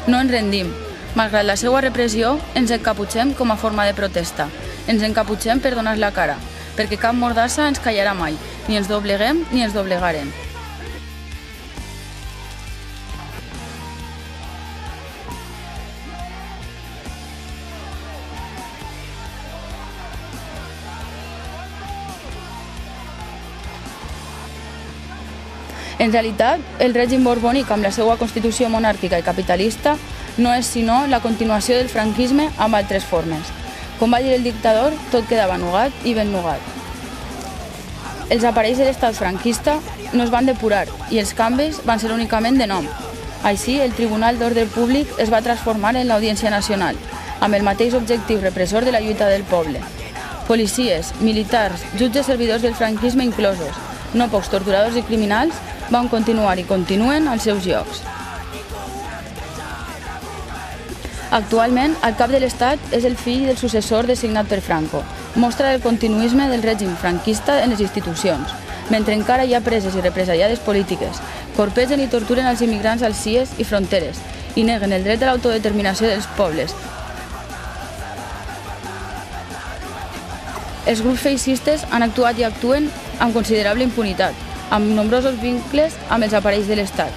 No ens rendim. Malgrat la seva repressió, ens encaputxem com a forma de protesta. Ens encaputxem per donar la cara, perquè cap mordassa ens callarà mai, ni ens dobleguem ni ens doblegaren. En realitat, el règim borbònic, amb la seva constitució monàrquica i capitalista, no és sinó la continuació del franquisme amb altres formes. Com va dir el dictador, tot quedava nugat i ben nugat. Els aparells de l'estat franquista no es van depurar i els canvis van ser únicament de nom. Així, el Tribunal d'Ordre Públic es va transformar en l'Audiència Nacional, amb el mateix objectiu repressor de la lluita del poble. Policies, militars, jutges servidors del franquisme inclosos, no pocs torturadors i criminals, van continuar i continuen als seus llocs. Actualment, el cap de l'Estat és el fill del successor designat per Franco. Mostra el continuisme del règim franquista en les institucions, mentre encara hi ha preses i represaliades polítiques, colpegen i torturen els immigrants als CIEs i fronteres i neguen el dret a l'autodeterminació dels pobles. Els grups feixistes han actuat i actuen amb considerable impunitat, amb nombrosos vincles amb els aparells de l'Estat.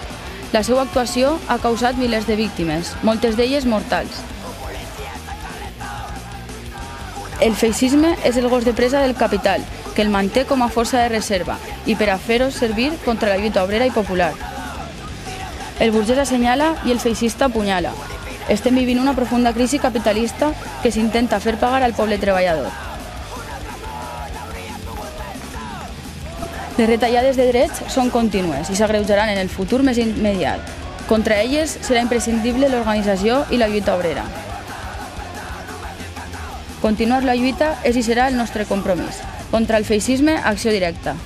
La seva actuació ha causat milers de víctimes, moltes d'elles mortals. El feixisme és el gos de presa del capital, que el manté com a força de reserva i per a fer-ho servir contra la lluita obrera i popular. El burgès assenyala i el feixista apunyala. Estem vivint una profunda crisi capitalista que s'intenta fer pagar al poble treballador. Les retallades de drets són contínues i s'agreujaran en el futur més immediat. Contra elles serà imprescindible l'organització i la lluita obrera. Continuar la lluita és i serà el nostre compromís. Contra el feixisme, acció directa.